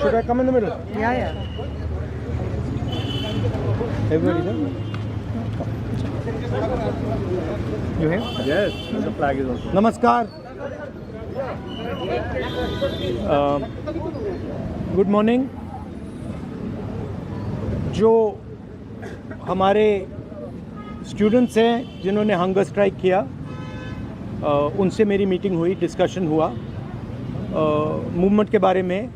Should I come in the middle? Yeah. Everybody there? You here? Yes, the flag is also. नमस्कार. Good morning. जो हमारे students हैं जिन्होंने hunger strike किया, उनसे मेरी मीटिंग हुई, डिस्कशन हुआ मूवमेंट के बारे में,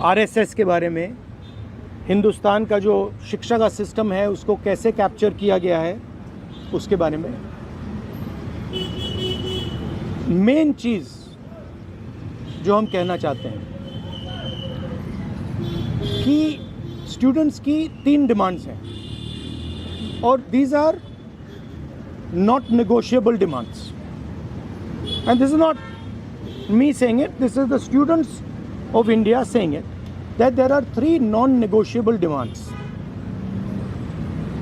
आरएसएस के बारे में, हिंदुस्तान का जो शिक्षा का सिस्टम है उसको कैसे कैप्चर किया गया है उसके बारे में. मेन चीज़ जो हम कहना चाहते हैं कि स्टूडेंट्स की 3 डिमांड्स हैं और these are not negotiable demands. And this is not me saying it, this is the students of India saying it, that there are 3 non-negotiable demands.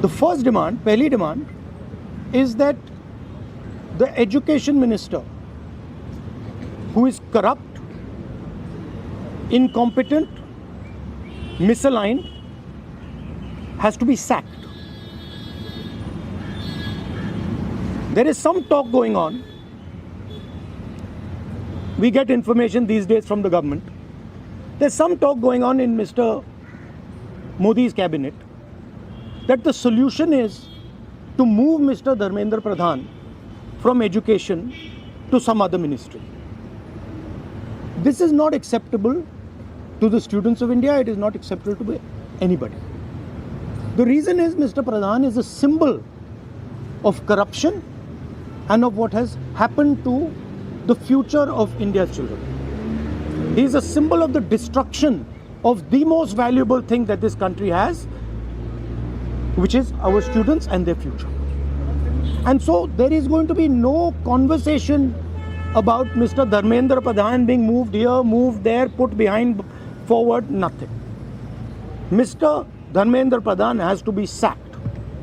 The first demand, पहली demand, is that the education minister, who is corrupt, incompetent, misaligned, has to be sacked. There is some talk going on. We get information these days from the government. There's some talk going on in Mr. Modi's cabinet that the solution is to move Mr. Dharmendra Pradhan from education to some other ministry. This is not acceptable to the students of India. It is not acceptable to anybody. The reason is Mr. Pradhan is a symbol of corruption and of what has happened to the future of India's children. He is a symbol of the destruction of the most valuable thing that this country has, which is our students and their future. And so there is going to be no conversation about Mr. Dharmendra Pradhan being moved here, moved there, put behind, forward, nothing. Mr. Dharmendra Pradhan has to be sacked,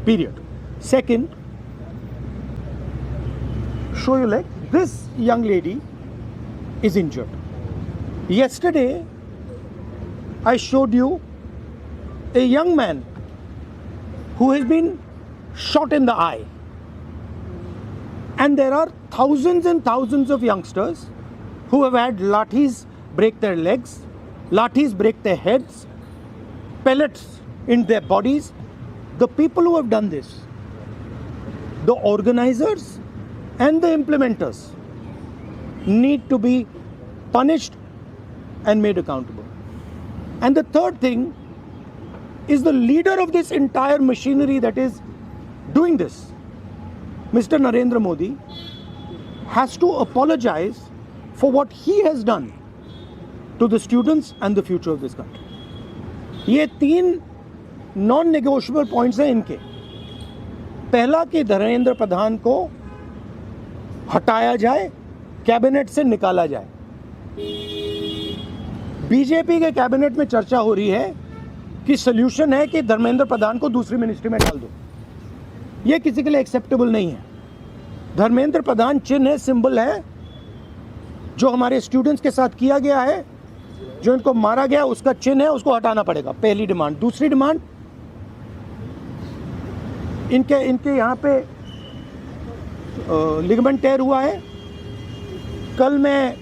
period. Second, show your leg. This young lady is injured. Yesterday, I showed you a young man who has been shot in the eye. And there are thousands and thousands of youngsters who have had lathis break their legs, lathis break their heads, pellets in their bodies. The people who have done this, the organizers and the implementers, need to be punished and made accountable. And the third thing is the leader of this entire machinery that is doing this, Mr. Narendra Modi, has to apologize for what he has done to the students and the future of this country. ये 3 non-negotiable points हैं इनके. पहला कि धर्मेंद्र प्रधान को हटाया जाए, cabinet से निकाला जाए. बीजेपी के कैबिनेट में चर्चा हो रही है कि सोल्यूशन है कि धर्मेंद्र प्रधान को दूसरी मिनिस्ट्री में डाल दो. ये किसी के लिए एक्सेप्टेबल नहीं है. धर्मेंद्र प्रधान चिन्ह है, सिंबल है, जो हमारे स्टूडेंट्स के साथ किया गया है, जो इनको मारा गया उसका चिन्ह है, उसको हटाना पड़ेगा. पहली डिमांड. दूसरी डिमांड, इनके यहाँ पे लिगामेंट टेयर हुआ है. कल मैं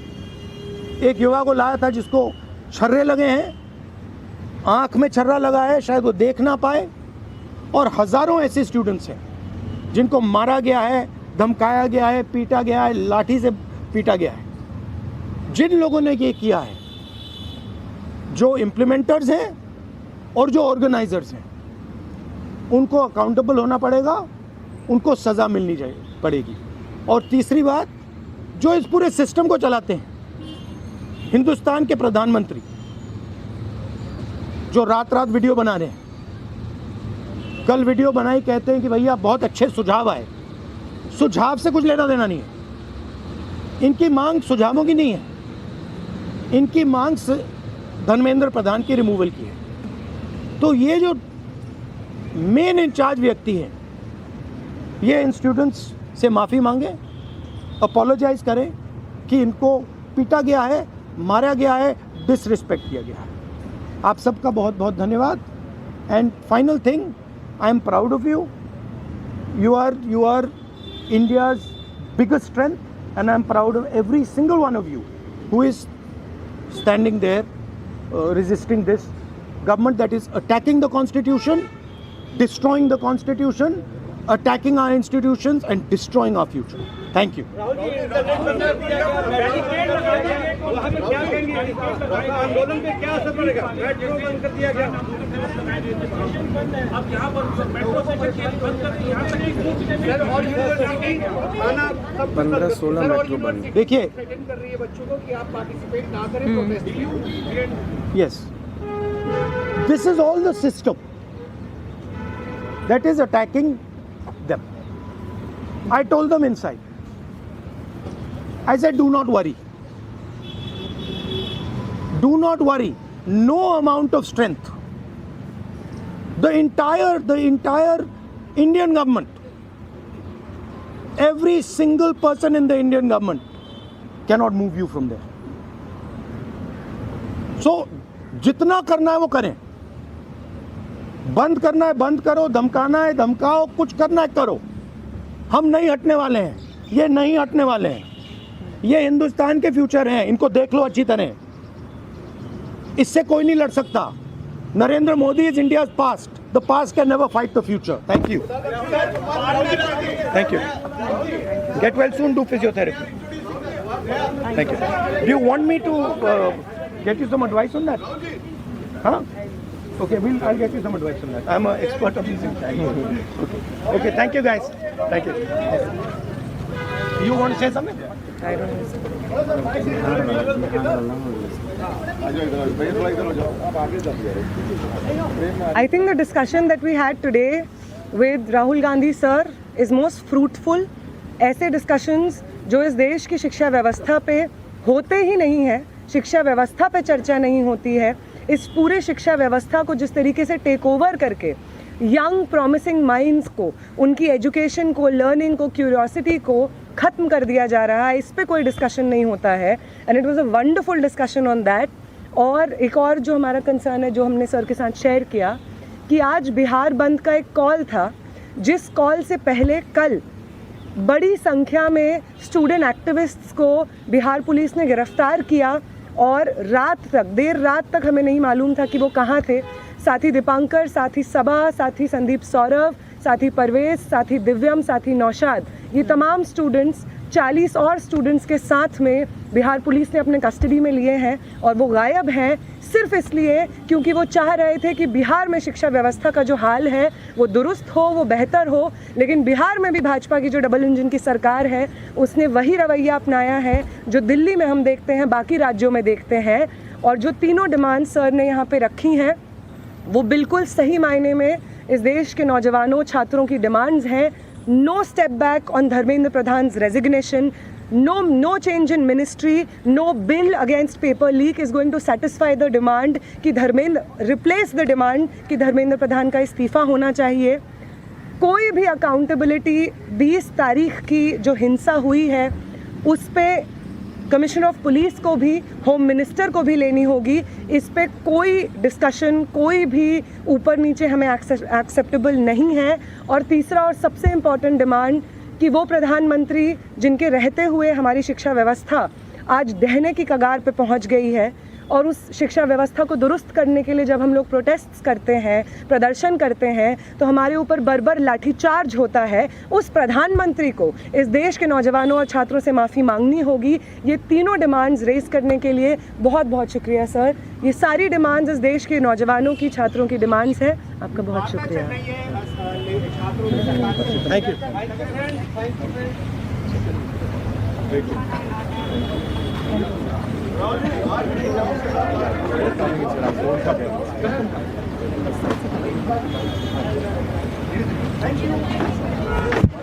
एक युवा को लाया था जिसको छर्रे लगे हैं, आँख में छर्रा लगा है, शायद वो देख ना पाए. और हज़ारों ऐसे स्टूडेंट्स हैं जिनको मारा गया है, धमकाया गया है, पीटा गया है, लाठी से पीटा गया है. जिन लोगों ने ये किया है, जो इम्प्लीमेंटर्स हैं और जो ऑर्गेनाइजर्स हैं, उनको अकाउंटेबल होना पड़ेगा, उनको सज़ा मिलनी पड़ेगी. और तीसरी बात, जो इस पूरे सिस्टम को चलाते हैं, हिंदुस्तान के प्रधानमंत्री, जो रात रात वीडियो बना रहे हैं, कल वीडियो बनाई, कहते हैं कि भैया बहुत अच्छे सुझाव आए. सुझाव से कुछ लेना देना नहीं है. इनकी मांग सुझावों की नहीं है, इनकी मांग धर्मेंद्र प्रधान की रिमूवल की है. तो ये जो मेन इंचार्ज व्यक्ति हैं, ये इन स्टूडेंट्स से माफ़ी मांगे, अपोलोजाइज करें कि इनको पीटा गया है, मारा गया है, डिसरिस्पेक्ट किया गया है। आप सबका बहुत बहुत धन्यवाद। And final thing, I am proud of you. You are India's biggest strength, and I am proud of every single one of you who is standing there resisting this government that is attacking the constitution, destroying the constitution, attacking our institutions and destroying our future. Thank you. आंदोलन पे क्या असर पड़ेगा? Metro बंद कर दिया गया। अब यहाँ पर मेट्रो स्टेशन बंद कर दी, यहाँ तक कि और यूनिवर्सिटी खाना 15-16 मेट्रो बंद। देखिए, थ्रेटन कर रही है बच्चों को कि आप पार्टिसिपेट ना करें प्रोटेस्ट में। yes, this is all the system that is attacking them. I told them inside. I said, do not worry. Do not worry. No amount of strength. The entire Indian government, every single person in the Indian government cannot move you from there. So, जितना करना है वो करें। बंद करना है बंद करो, धमकाना है धमकाओ, कुछ करना है करो। हम नहीं हटने वाले हैं, ये नहीं हटने वाले हैं। ये हिंदुस्तान के फ्यूचर हैं, इनको देख लो अच्छी तरह। इससे कोई नहीं लड़ सकता। Narendra Modi is India's past. The past can never fight the future. Thank you. Thank you. Get well soon, do physiotherapy. Thank you. Do you want me to get you some advice on that? Huh? Okay, I'll get you some advice on that. I'm an expert on these things. Okay, thank you guys. Thank you. You want to say something? I don't know. I think the discussion that we had today with Rahul Gandhi sir is most fruitful. ऐसे discussions जो इस देश की शिक्षा व्यवस्था पे होते ही नहीं है, शिक्षा व्यवस्था पे चर्चा नहीं होती है, इस पूरे शिक्षा व्यवस्था को जिस तरीके से टेक ओवर करके यंग प्रॉमिसिंग माइंड्स को, उनकी एजुकेशन को, लर्निंग को, क्यूरियोसिटी को ख़त्म कर दिया जा रहा है, इस पे कोई डिस्कशन नहीं होता है। And it was a wonderful discussion on that. और एक और जो हमारा कंसर्न है, जो हमने सर के साथ शेयर किया, कि आज बिहार बंद का एक कॉल था, जिस कॉल से पहले कल बड़ी संख्या में स्टूडेंट एक्टिविस्ट्स को बिहार पुलिस ने गिरफ्तार किया और रात तक, देर रात तक हमें नहीं मालूम था कि वो कहाँ थे। साथी दीपांकर, साथी सबा, साथी संदीप सौरभ, साथी परवेज, साथी दिव्यम, साथी नौशाद, ये तमाम स्टूडेंट्स 40 और स्टूडेंट्स के साथ में बिहार पुलिस ने अपने कस्टडी में लिए हैं और वो गायब हैं सिर्फ इसलिए क्योंकि वो चाह रहे थे कि बिहार में शिक्षा व्यवस्था का जो हाल है वो दुरुस्त हो, वो बेहतर हो। लेकिन बिहार में भी भाजपा की जो डबल इंजन की सरकार है उसने वही रवैया अपनाया है जो दिल्ली में हम देखते हैं, बाकी राज्यों में देखते हैं। और जो तीनों डिमांड सर ने यहाँ पे रखी हैं वो बिल्कुल सही मायने में इस देश के नौजवानों, छात्रों की डिमांड्स हैं। No step back on Dharmendra Pradhan's resignation, no change in ministry, no bill against paper leak is going to satisfy the demand कि धर्मेंद्र replace the demand कि धर्मेंद्र प्रधान का इस्तीफा होना चाहिए। कोई भी अकाउंटेबिलिटी 20 तारीख की जो हिंसा हुई है उस पे कमिश्नर ऑफ पुलिस को भी, होम मिनिस्टर को भी लेनी होगी। इस पे कोई डिस्कशन, कोई भी ऊपर नीचे हमें एक्सेप्टेबल नहीं है। और तीसरा और सबसे इम्पॉर्टेंट डिमांड कि वो प्रधानमंत्री जिनके रहते हुए हमारी शिक्षा व्यवस्था आज दहने की कगार पे पहुंच गई है, और उस शिक्षा व्यवस्था को दुरुस्त करने के लिए जब हम लोग प्रोटेस्ट्स करते हैं, प्रदर्शन करते हैं, तो हमारे ऊपर बर्बर लाठीचार्ज होता है। उस प्रधानमंत्री को इस देश के नौजवानों और छात्रों से माफ़ी मांगनी होगी। ये तीनों डिमांड्स रेज करने के लिए बहुत बहुत शुक्रिया सर। ये सारी डिमांड्स इस देश के नौजवानों की, छात्रों की डिमांड्स है। आपका बहुत शुक्रिया। Thank you. Thank you.